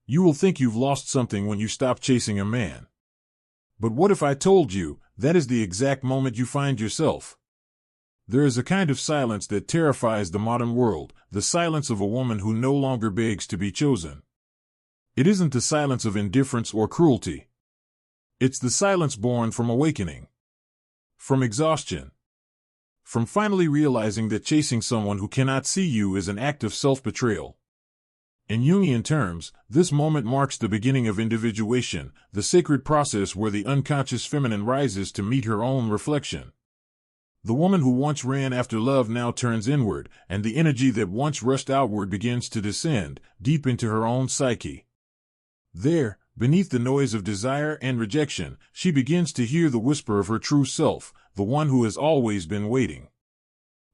You will think you've lost something when you stop chasing a man. But what if I told you that is the exact moment you find yourself? There is a kind of silence that terrifies the modern world, the silence of a woman who no longer begs to be chosen. It isn't the silence of indifference or cruelty. It's the silence born from awakening, from exhaustion, from finally realizing that chasing someone who cannot see you is an act of self-betrayal. In Jungian terms, this moment marks the beginning of individuation, the sacred process where the unconscious feminine rises to meet her own reflection. The woman who once ran after love now turns inward, and the energy that once rushed outward begins to descend, deep into her own psyche. There, beneath the noise of desire and rejection, she begins to hear the whisper of her true self, the one who has always been waiting.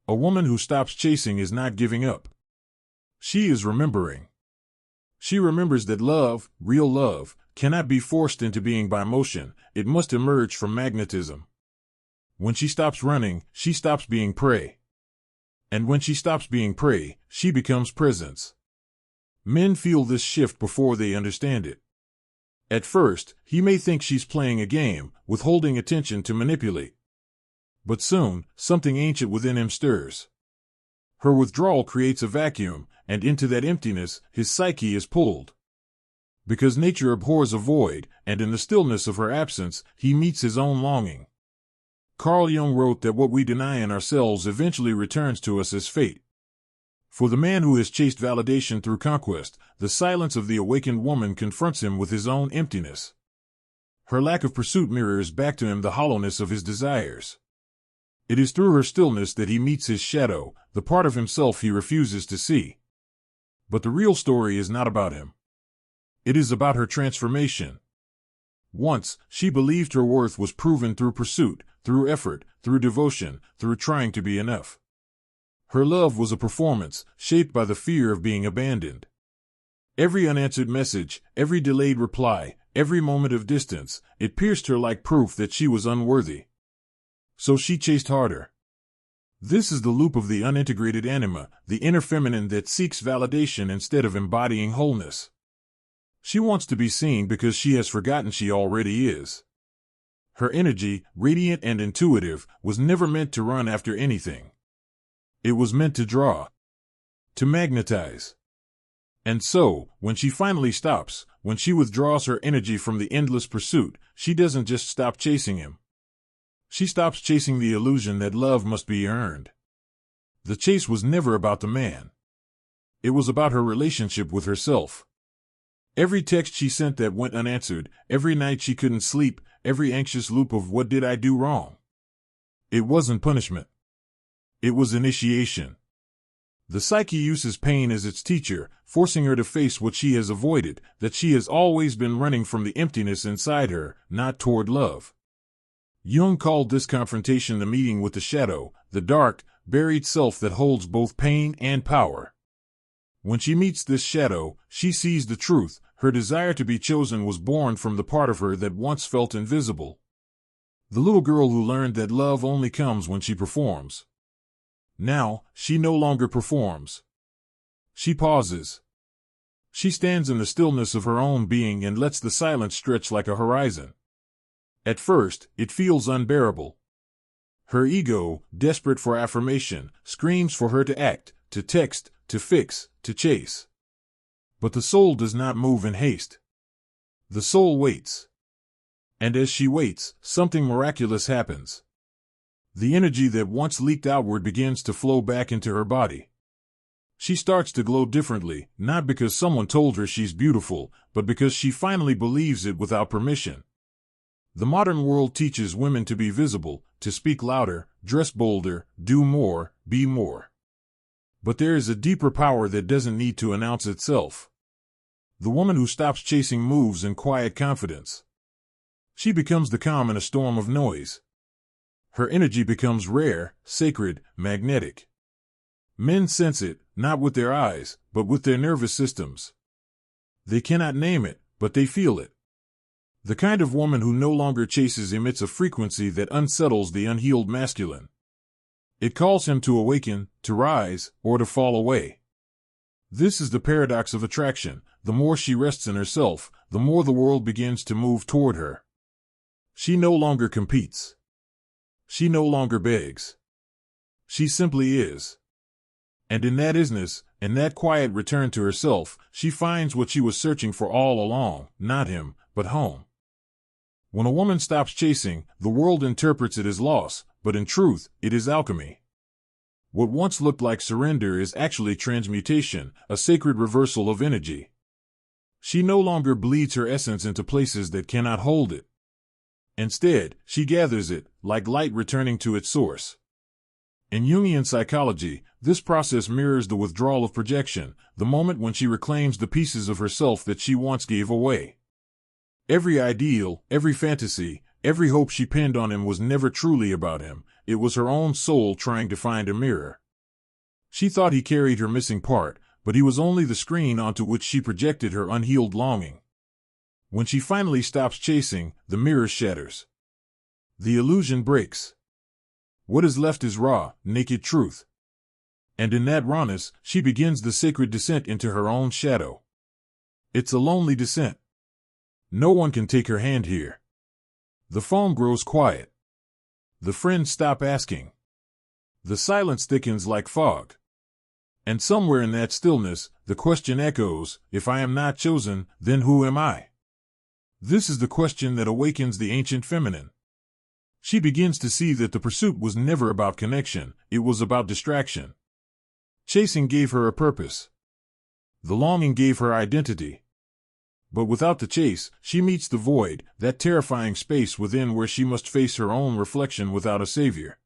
A woman who stops chasing is not giving up. She is remembering. She remembers that love, real love, cannot be forced into being by motion, it must emerge from magnetism. When she stops running, she stops being prey. And when she stops being prey, she becomes presence. Men feel this shift before they understand it. At first, he may think she's playing a game, withholding attention to manipulate. But soon, something ancient within him stirs. Her withdrawal creates a vacuum, and into that emptiness, his psyche is pulled. Because nature abhors a void, and in the stillness of her absence, he meets his own longing. Carl Jung wrote that what we deny in ourselves eventually returns to us as fate. For the man who has chased validation through conquest, the silence of the awakened woman confronts him with his own emptiness. Her lack of pursuit mirrors back to him the hollowness of his desires. It is through her stillness that he meets his shadow, the part of himself he refuses to see. But the real story is not about him. It is about her transformation. Once, she believed her worth was proven through pursuit, through effort, through devotion, through trying to be enough. Her love was a performance, shaped by the fear of being abandoned. Every unanswered message, every delayed reply, every moment of distance, it pierced her like proof that she was unworthy. So she chased harder. This is the loop of the unintegrated anima, the inner feminine that seeks validation instead of embodying wholeness. She wants to be seen because she has forgotten she already is. Her energy, radiant and intuitive, was never meant to run after anything. It was meant to draw, to magnetize. And so, when she finally stops, when she withdraws her energy from the endless pursuit, she doesn't just stop chasing him. She stops chasing the illusion that love must be earned. The chase was never about the man. It was about her relationship with herself. Every text she sent that went unanswered, every night she couldn't sleep, every anxious loop of what did I do wrong? It wasn't punishment. It was initiation. The psyche uses pain as its teacher, forcing her to face what she has avoided, that she has always been running from the emptiness inside her, not toward love. Jung called this confrontation the meeting with the shadow, the dark, buried self that holds both pain and power. When she meets this shadow, she sees the truth. Her desire to be chosen was born from the part of her that once felt invisible. The little girl who learned that love only comes when she performs. Now, she no longer performs. She pauses. She stands in the stillness of her own being and lets the silence stretch like a horizon. At first, it feels unbearable. Her ego, desperate for affirmation, screams for her to act, to text, to fix, to chase. But the soul does not move in haste. The soul waits. And as she waits, something miraculous happens. The energy that once leaked outward begins to flow back into her body. She starts to glow differently, not because someone told her she's beautiful, but because she finally believes it without permission. The modern world teaches women to be visible, to speak louder, dress bolder, do more, be more. But there is a deeper power that doesn't need to announce itself. The woman who stops chasing moves in quiet confidence. She becomes the calm in a storm of noise. Her energy becomes rare, sacred, magnetic. Men sense it, not with their eyes, but with their nervous systems. They cannot name it, but they feel it. The kind of woman who no longer chases emits a frequency that unsettles the unhealed masculine. It calls him to awaken, to rise, or to fall away. This is the paradox of attraction. The more she rests in herself, the more the world begins to move toward her. She no longer competes. She no longer begs. She simply is. And in that isness, in that quiet return to herself, she finds what she was searching for all along, not him, but home. When a woman stops chasing, the world interprets it as loss, but in truth, it is alchemy. What once looked like surrender is actually transmutation, a sacred reversal of energy. She no longer bleeds her essence into places that cannot hold it. Instead, she gathers it, like light returning to its source. In Jungian psychology, this process mirrors the withdrawal of projection, the moment when she reclaims the pieces of herself that she once gave away. Every ideal, every fantasy, every hope she pinned on him was never truly about him. It was her own soul trying to find a mirror. She thought he carried her missing part, but he was only the screen onto which she projected her unhealed longing. When she finally stops chasing, the mirror shatters. The illusion breaks. What is left is raw, naked truth. And in that rawness, she begins the sacred descent into her own shadow. It's a lonely descent. No one can take her hand here. The phone grows quiet. The friends stop asking. The silence thickens like fog. And somewhere in that stillness, the question echoes, if I am not chosen, then who am I? This is the question that awakens the ancient feminine. She begins to see that the pursuit was never about connection, it was about distraction. Chasing gave her a purpose. The longing gave her identity. But without the chase, she meets the void, that terrifying space within where she must face her own reflection without a savior.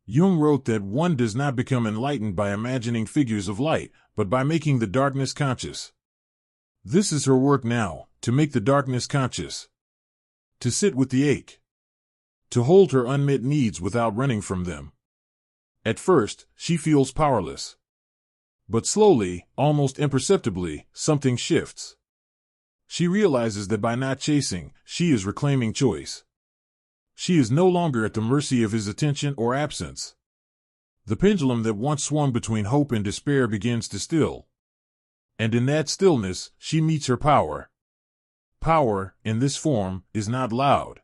Jung wrote that one does not become enlightened by imagining figures of light, but by making the darkness conscious. This is her work now, to make the darkness conscious. To sit with the ache. To hold her unmet needs without running from them. At first, she feels powerless. But slowly, almost imperceptibly, something shifts. She realizes that by not chasing, she is reclaiming choice. She is no longer at the mercy of his attention or absence. The pendulum that once swung between hope and despair begins to still. And in that stillness, she meets her power. Power, in this form, is not loud.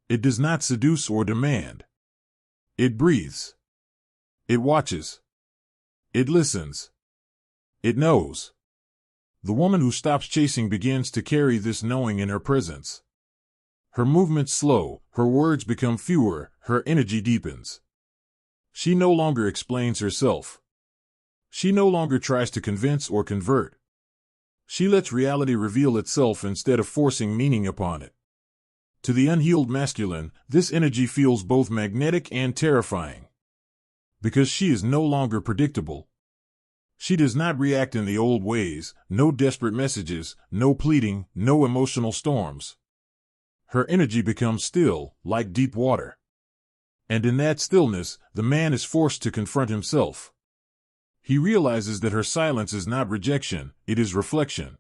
It does not seduce or demand. It breathes. It watches. It listens. It knows. The woman who stops chasing begins to carry this knowing in her presence. Her movements slow, her words become fewer, her energy deepens. She no longer explains herself. She no longer tries to convince or convert. She lets reality reveal itself instead of forcing meaning upon it. To the unhealed masculine, this energy feels both magnetic and terrifying. Because she is no longer predictable. She does not react in the old ways, no desperate messages, no pleading, no emotional storms. Her energy becomes still, like deep water. And in that stillness, the man is forced to confront himself. He realizes that her silence is not rejection, it is reflection.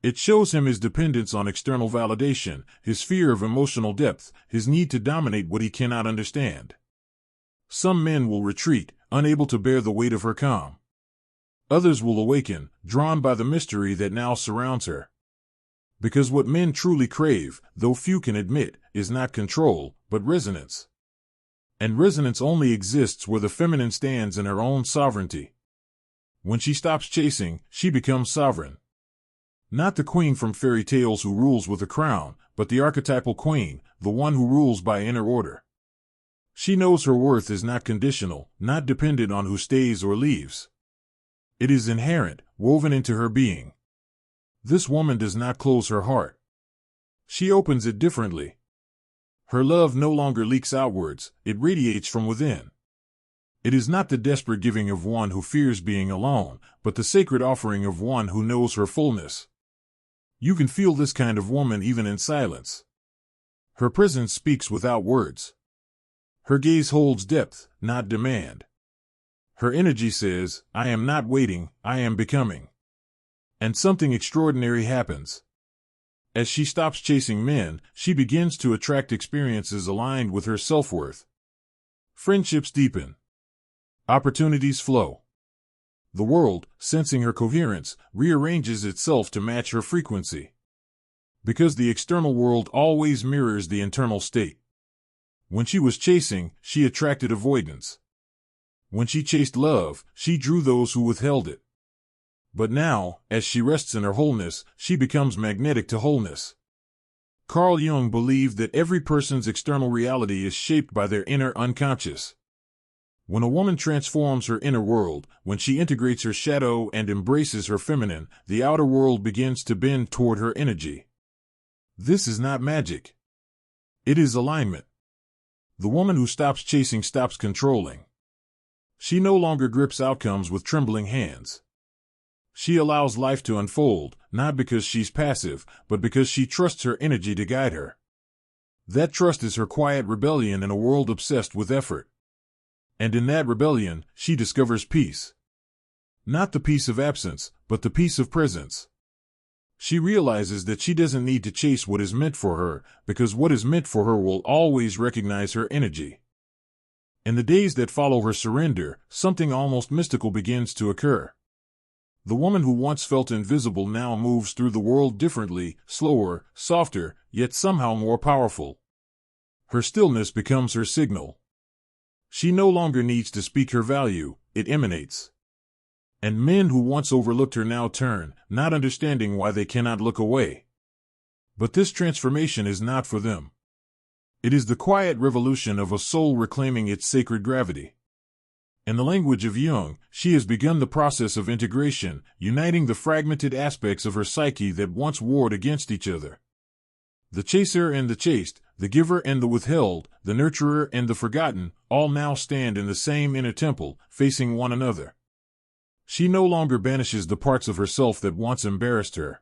It shows him his dependence on external validation, his fear of emotional depth, his need to dominate what he cannot understand. Some men will retreat, unable to bear the weight of her calm. Others will awaken, drawn by the mystery that now surrounds her. Because what men truly crave, though few can admit, is not control, but resonance. And resonance only exists where the feminine stands in her own sovereignty. When she stops chasing, she becomes sovereign. Not the queen from fairy tales who rules with a crown, but the archetypal queen, the one who rules by inner order. She knows her worth is not conditional, not dependent on who stays or leaves. It is inherent, woven into her being. This woman does not close her heart. She opens it differently. Her love no longer leaks outwards, it radiates from within. It is not the desperate giving of one who fears being alone, but the sacred offering of one who knows her fullness. You can feel this kind of woman even in silence. Her presence speaks without words. Her gaze holds depth, not demand. Her energy says, I am not waiting, I am becoming. And something extraordinary happens. As she stops chasing men, she begins to attract experiences aligned with her self-worth. Friendships deepen. Opportunities flow. The world, sensing her coherence, rearranges itself to match her frequency. Because the external world always mirrors the internal state. When she was chasing, she attracted avoidance. When she chased love, she drew those who withheld it. But now, as she rests in her wholeness, she becomes magnetic to wholeness. Carl Jung believed that every person's external reality is shaped by their inner unconscious. When a woman transforms her inner world, when she integrates her shadow and embraces her feminine, the outer world begins to bend toward her energy. This is not magic. It is alignment. The woman who stops chasing stops controlling. She no longer grips outcomes with trembling hands. She allows life to unfold, not because she's passive, but because she trusts her energy to guide her. That trust is her quiet rebellion in a world obsessed with effort. And in that rebellion, she discovers peace. Not the peace of absence, but the peace of presence. She realizes that she doesn't need to chase what is meant for her, because what is meant for her will always recognize her energy. In the days that follow her surrender, something almost mystical begins to occur. The woman who once felt invisible now moves through the world differently, slower, softer, yet somehow more powerful. Her stillness becomes her signal. She no longer needs to speak her value, it emanates. And men who once overlooked her now turn, not understanding why they cannot look away. But this transformation is not for them. It is the quiet revolution of a soul reclaiming its sacred gravity. In the language of Jung, she has begun the process of integration, uniting the fragmented aspects of her psyche that once warred against each other. The chaser and the chased, the giver and the withheld, the nurturer and the forgotten, all now stand in the same inner temple, facing one another. She no longer banishes the parts of herself that once embarrassed her.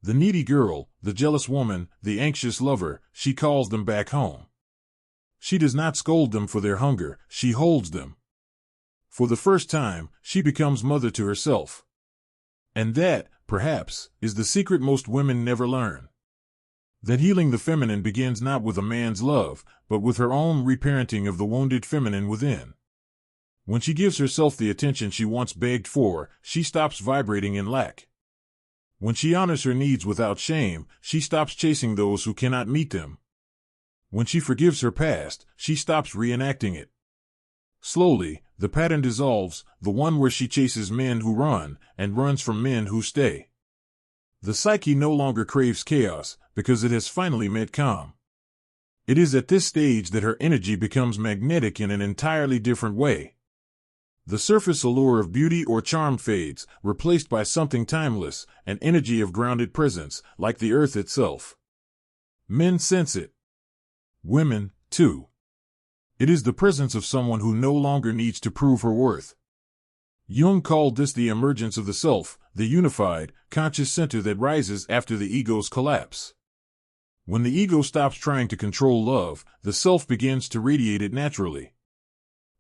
The needy girl, the jealous woman, the anxious lover, she calls them back home. She does not scold them for their hunger, she holds them. For the first time, she becomes mother to herself. And that, perhaps, is the secret most women never learn. That healing the feminine begins not with a man's love, but with her own reparenting of the wounded feminine within. When she gives herself the attention she once begged for, she stops vibrating in lack. When she honors her needs without shame, she stops chasing those who cannot meet them. When she forgives her past, she stops reenacting it. Slowly, the pattern dissolves, the one where she chases men who run, and runs from men who stay. The psyche no longer craves chaos, because it has finally met calm. It is at this stage that her energy becomes magnetic in an entirely different way. The surface allure of beauty or charm fades, replaced by something timeless, an energy of grounded presence, like the earth itself. Men sense it. Women, too. It is the presence of someone who no longer needs to prove her worth. Jung called this the emergence of the self, the unified, conscious center that rises after the ego's collapse. When the ego stops trying to control love, the self begins to radiate it naturally.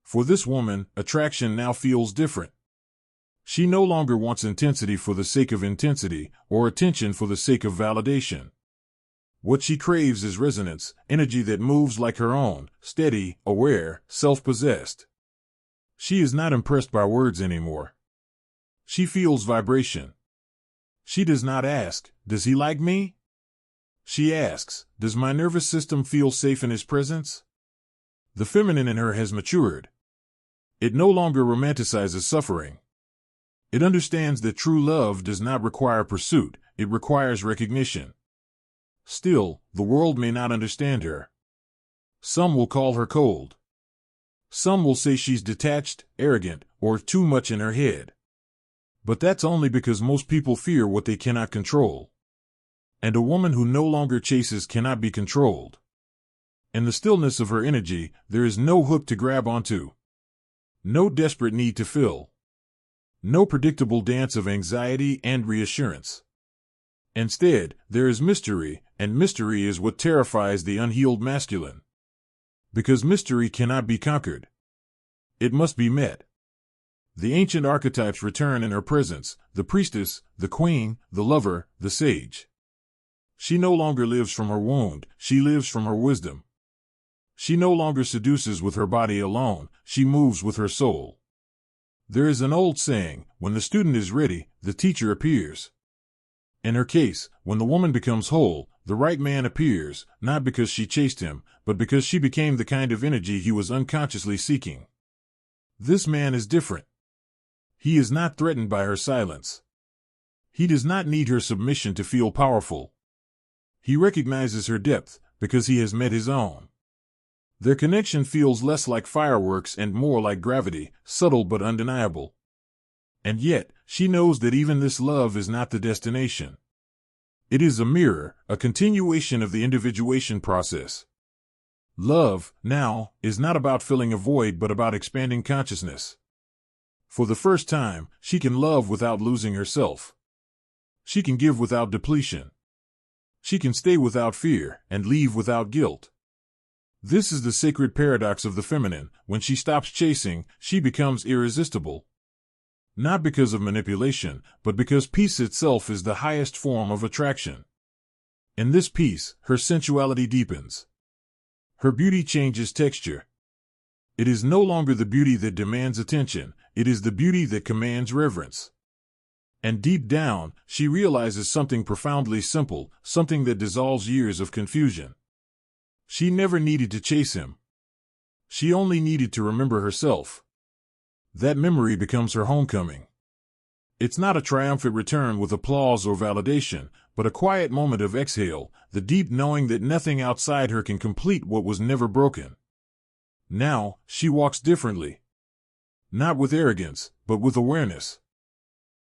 For this woman, attraction now feels different. She no longer wants intensity for the sake of intensity, or attention for the sake of validation. What she craves is resonance, energy that moves like her own, steady, aware, self-possessed. She is not impressed by words anymore. She feels vibration. She does not ask, "Does he like me?" She asks, "Does my nervous system feel safe in his presence?" The feminine in her has matured. It no longer romanticizes suffering. It understands that true love does not require pursuit, it requires recognition. Still, the world may not understand her. Some will call her cold. Some will say she's detached, arrogant, or too much in her head. But that's only because most people fear what they cannot control. And a woman who no longer chases cannot be controlled. In the stillness of her energy, there is no hook to grab onto. No desperate need to fill. No predictable dance of anxiety and reassurance. Instead, there is mystery, and mystery is what terrifies the unhealed masculine. Because mystery cannot be conquered. It must be met. The ancient archetypes return in her presence, the priestess, the queen, the lover, the sage. She no longer lives from her wound, she lives from her wisdom. She no longer seduces with her body alone, she moves with her soul. There is an old saying, when the student is ready, the teacher appears. In her case, when the woman becomes whole, the right man appears, not because she chased him, but because she became the kind of energy he was unconsciously seeking. This man is different. He is not threatened by her silence. He does not need her submission to feel powerful. He recognizes her depth, because he has met his own. Their connection feels less like fireworks and more like gravity, subtle but undeniable. And yet, she knows that even this love is not the destination. It is a mirror, a continuation of the individuation process. Love, now, is not about filling a void but about expanding consciousness. For the first time, she can love without losing herself. She can give without depletion. She can stay without fear and leave without guilt. This is the sacred paradox of the feminine. When she stops chasing, she becomes irresistible. Not because of manipulation, but because peace itself is the highest form of attraction. In this peace, her sensuality deepens. Her beauty changes texture. It is no longer the beauty that demands attention, it is the beauty that commands reverence. And deep down, she realizes something profoundly simple, something that dissolves years of confusion. She never needed to chase him. She only needed to remember herself. That memory becomes her homecoming. It's not a triumphant return with applause or validation, but a quiet moment of exhale, the deep knowing that nothing outside her can complete what was never broken. Now, she walks differently. Not with arrogance, but with awareness.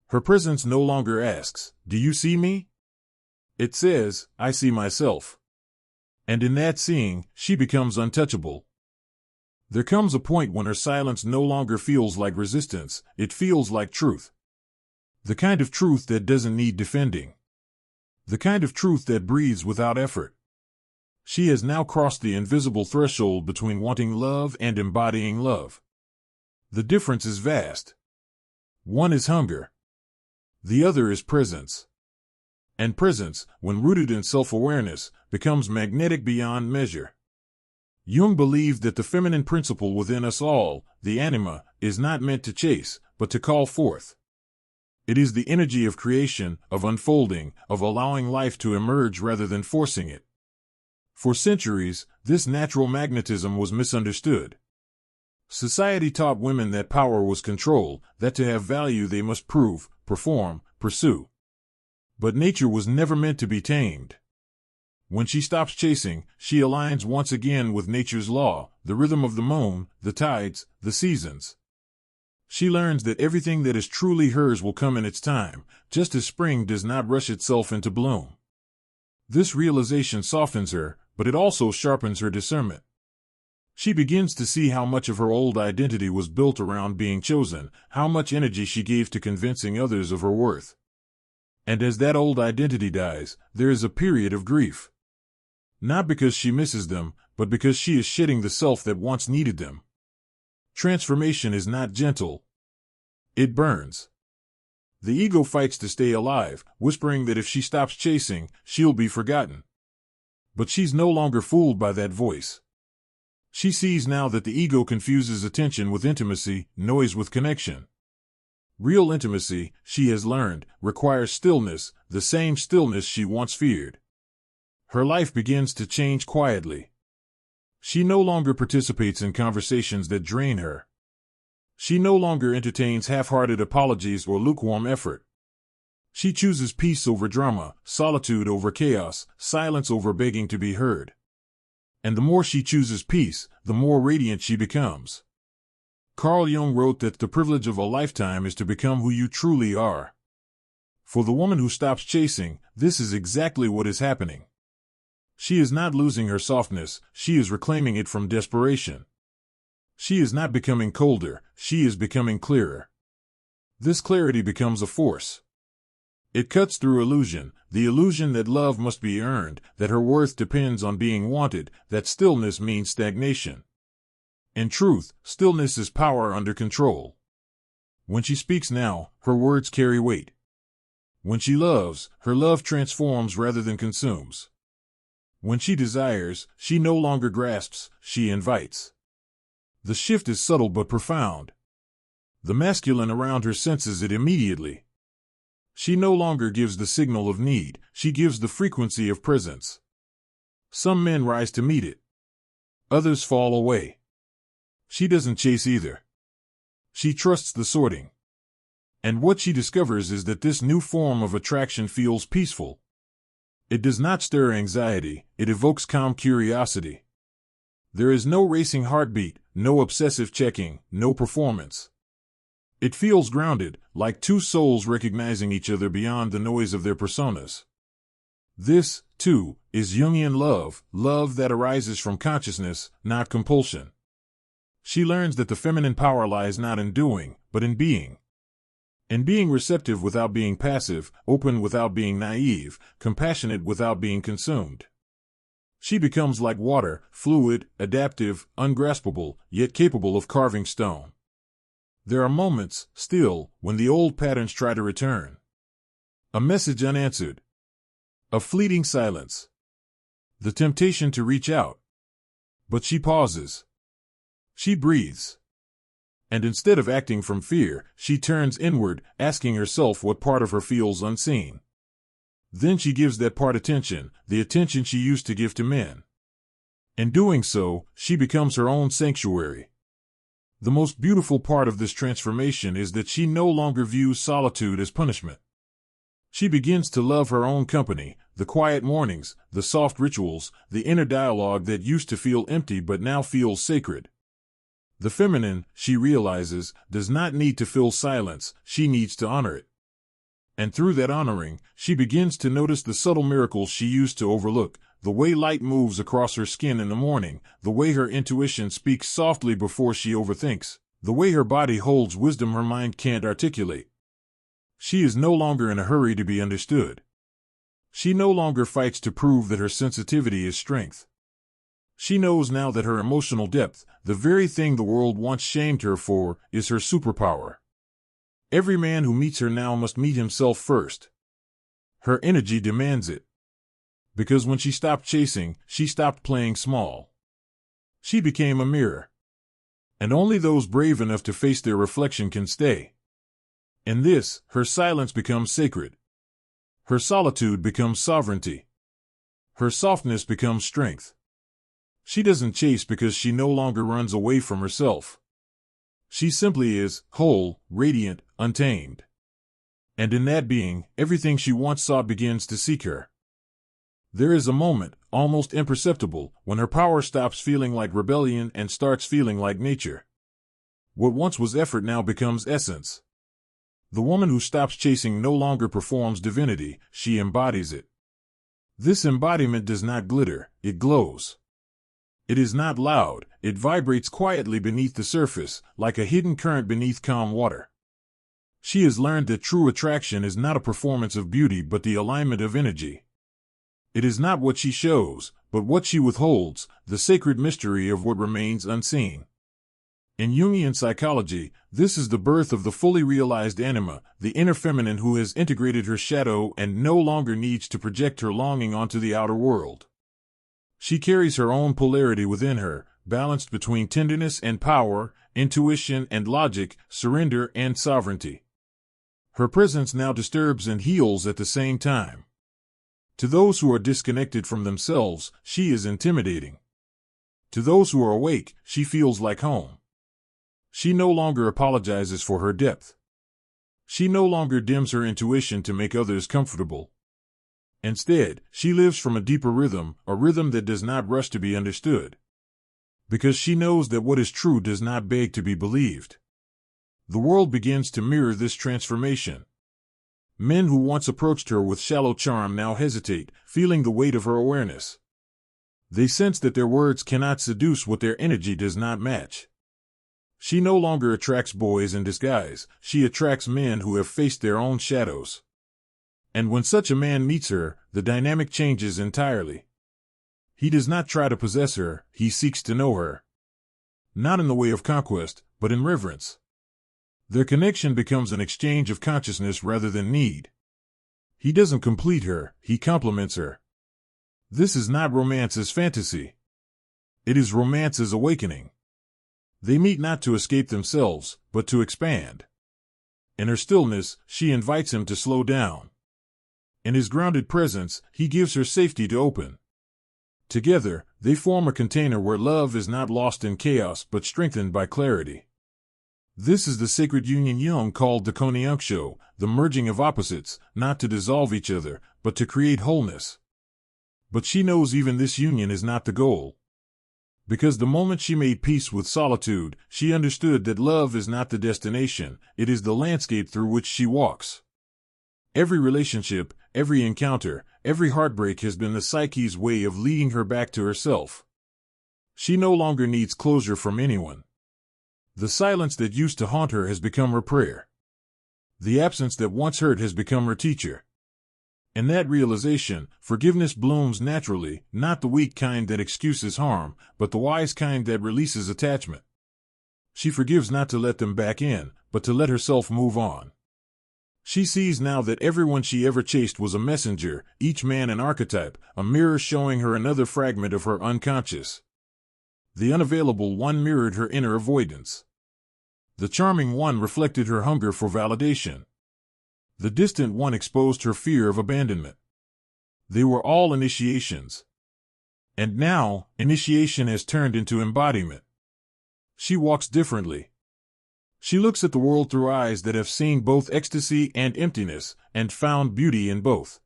Her presence no longer asks, "Do you see me?" It says, "I see myself." And in that seeing, she becomes untouchable. There comes a point when her silence no longer feels like resistance, it feels like truth. The kind of truth that doesn't need defending. The kind of truth that breathes without effort. She has now crossed the invisible threshold between wanting love and embodying love. The difference is vast. One is hunger. The other is presence. And presence, when rooted in self-awareness, becomes magnetic beyond measure. Jung believed that the feminine principle within us all, the anima, is not meant to chase, but to call forth. It is the energy of creation, of unfolding, of allowing life to emerge rather than forcing it. For centuries, this natural magnetism was misunderstood. Society taught women that power was control, that to have value they must prove, perform, pursue. But nature was never meant to be tamed. When she stops chasing, she aligns once again with nature's law, the rhythm of the moon, the tides, the seasons. She learns that everything that is truly hers will come in its time, just as spring does not rush itself into bloom. This realization softens her, but it also sharpens her discernment. She begins to see how much of her old identity was built around being chosen, how much energy she gave to convincing others of her worth. And as that old identity dies, there is a period of grief. Not because she misses them, but because she is shedding the self that once needed them. Transformation is not gentle. It burns. The ego fights to stay alive, whispering that if she stops chasing, she'll be forgotten. But she's no longer fooled by that voice. She sees now that the ego confuses attention with intimacy, noise with connection. Real intimacy, she has learned, requires stillness, the same stillness she once feared. Her life begins to change quietly. She no longer participates in conversations that drain her. She no longer entertains half-hearted apologies or lukewarm effort. She chooses peace over drama, solitude over chaos, silence over begging to be heard. And the more she chooses peace, the more radiant she becomes. Carl Jung wrote that the privilege of a lifetime is to become who you truly are. For the woman who stops chasing, this is exactly what is happening. She is not losing her softness, she is reclaiming it from desperation. She is not becoming colder, she is becoming clearer. This clarity becomes a force. It cuts through illusion, the illusion that love must be earned, that her worth depends on being wanted, that stillness means stagnation. In truth, stillness is power under control. When she speaks now, her words carry weight. When she loves, her love transforms rather than consumes. When she desires, she no longer grasps, she invites. The shift is subtle but profound. The masculine around her senses it immediately. She no longer gives the signal of need, she gives the frequency of presence. Some men rise to meet it. Others fall away. She doesn't chase either. She trusts the sorting. And what she discovers is that this new form of attraction feels peaceful. It does not stir anxiety, it evokes calm curiosity. There is no racing heartbeat, no obsessive checking, no performance. It feels grounded, like two souls recognizing each other beyond the noise of their personas. This, too, is Jungian love, love that arises from consciousness, not compulsion. She learns that the feminine power lies not in doing, but in being. In being receptive without being passive, open without being naive, compassionate without being consumed. She becomes like water, fluid, adaptive, ungraspable, yet capable of carving stone. There are moments, still, when the old patterns try to return. A message unanswered. A fleeting silence. The temptation to reach out. But she pauses. She breathes. And instead of acting from fear, she turns inward, asking herself what part of her feels unseen. Then she gives that part attention, the attention she used to give to men. In doing so, she becomes her own sanctuary. The most beautiful part of this transformation is that she no longer views solitude as punishment. She begins to love her own company, the quiet mornings, the soft rituals, the inner dialogue that used to feel empty but now feels sacred. The feminine, she realizes, does not need to fill silence, she needs to honor it. And through that honoring, she begins to notice the subtle miracles she used to overlook, the way light moves across her skin in the morning, the way her intuition speaks softly before she overthinks, the way her body holds wisdom her mind can't articulate. She is no longer in a hurry to be understood. She no longer fights to prove that her sensitivity is strength. She knows now that her emotional depth, the very thing the world once shamed her for, is her superpower. Every man who meets her now must meet himself first. Her energy demands it. Because when she stopped chasing, she stopped playing small. She became a mirror. And only those brave enough to face their reflection can stay. In this, her silence becomes sacred. Her solitude becomes sovereignty. Her softness becomes strength. She doesn't chase because she no longer runs away from herself. She simply is, whole, radiant, untamed. And in that being, everything she once sought begins to seek her. There is a moment, almost imperceptible, when her power stops feeling like rebellion and starts feeling like nature. What once was effort now becomes essence. The woman who stops chasing no longer performs divinity, she embodies it. This embodiment does not glitter, it glows. It is not loud, it vibrates quietly beneath the surface, like a hidden current beneath calm water. She has learned that true attraction is not a performance of beauty but the alignment of energy. It is not what she shows, but what she withholds, the sacred mystery of what remains unseen. In Jungian psychology, this is the birth of the fully realized anima, the inner feminine who has integrated her shadow and no longer needs to project her longing onto the outer world. She carries her own polarity within her, balanced between tenderness and power, intuition and logic, surrender and sovereignty. Her presence now disturbs and heals at the same time. To those who are disconnected from themselves, she is intimidating. To those who are awake, she feels like home. She no longer apologizes for her depth. She no longer dims her intuition to make others comfortable. Instead, she lives from a deeper rhythm, a rhythm that does not rush to be understood. Because she knows that what is true does not beg to be believed. The world begins to mirror this transformation. Men who once approached her with shallow charm now hesitate, feeling the weight of her awareness. They sense that their words cannot seduce what their energy does not match. She no longer attracts boys in disguise, she attracts men who have faced their own shadows. And when such a man meets her, the dynamic changes entirely. He does not try to possess her, he seeks to know her. Not in the way of conquest, but in reverence. Their connection becomes an exchange of consciousness rather than need. He doesn't complete her, he complements her. This is not romance as fantasy. It is romance as awakening. They meet not to escape themselves, but to expand. In her stillness, she invites him to slow down. In his grounded presence, he gives her safety to open. Together, they form a container where love is not lost in chaos but strengthened by clarity. This is the sacred union Jung called the Konjunktio, the merging of opposites, not to dissolve each other, but to create wholeness. But she knows even this union is not the goal. Because the moment she made peace with solitude, she understood that love is not the destination, it is the landscape through which she walks. Every relationship, every encounter, every heartbreak has been the psyche's way of leading her back to herself. She no longer needs closure from anyone. The silence that used to haunt her has become her prayer. The absence that once hurt has become her teacher. In that realization, forgiveness blooms naturally, not the weak kind that excuses harm, but the wise kind that releases attachment. She forgives not to let them back in, but to let herself move on. She sees now that everyone she ever chased was a messenger, each man an archetype, a mirror showing her another fragment of her unconscious. The unavailable one mirrored her inner avoidance. The charming one reflected her hunger for validation. The distant one exposed her fear of abandonment. They were all initiations. And now, initiation has turned into embodiment. She walks differently. She looks at the world through eyes that have seen both ecstasy and emptiness, and found beauty in both.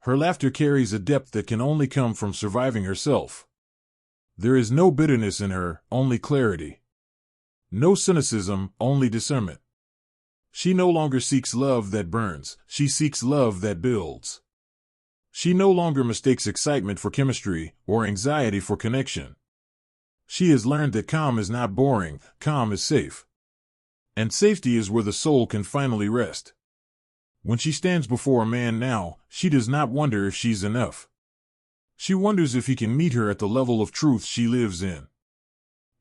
Her laughter carries a depth that can only come from surviving herself. There is no bitterness in her, only clarity. No cynicism, only discernment. She no longer seeks love that burns, she seeks love that builds. She no longer mistakes excitement for chemistry, or anxiety for connection. She has learned that calm is not boring, calm is safe. And safety is where the soul can finally rest. When she stands before a man now, she does not wonder if she's enough. She wonders if he can meet her at the level of truth she lives in.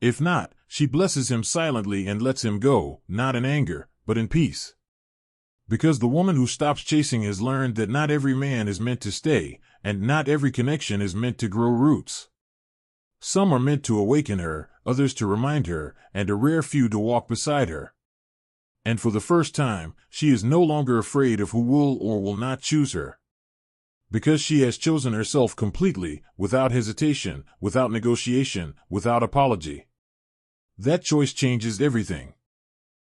If not, she blesses him silently and lets him go, not in anger, but in peace. Because the woman who stops chasing has learned that not every man is meant to stay, and not every connection is meant to grow roots. Some are meant to awaken her, others to remind her, and a rare few to walk beside her. And for the first time, she is no longer afraid of who will or will not choose her. Because she has chosen herself completely, without hesitation, without negotiation, without apology. That choice changes everything.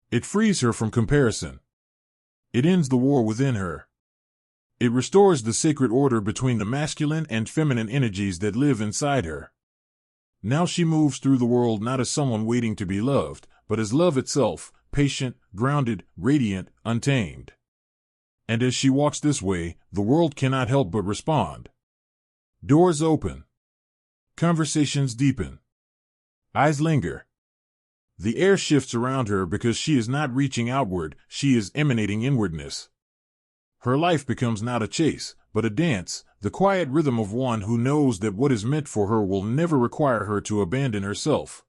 It frees her from comparison. It ends the war within her. It restores the sacred order between the masculine and feminine energies that live inside her. Now she moves through the world not as someone waiting to be loved, but as love itself, patient, grounded, radiant, untamed. And as she walks this way, the world cannot help but respond. Doors open. Conversations deepen. Eyes linger. The air shifts around her because she is not reaching outward, she is emanating inwardness. Her life becomes not a chase, but a dance, the quiet rhythm of one who knows that what is meant for her will never require her to abandon herself.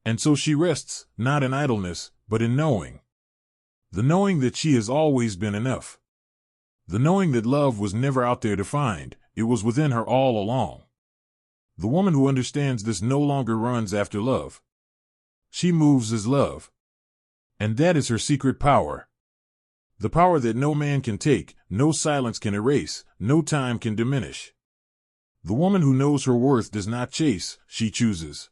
And so she rests, not in idleness, but in knowing. The knowing that she has always been enough. The knowing that love was never out there to find, it was within her all along. The woman who understands this no longer runs after love. She moves as love. And that is her secret power. The power that no man can take, no silence can erase, no time can diminish. The woman who knows her worth does not chase, she chooses.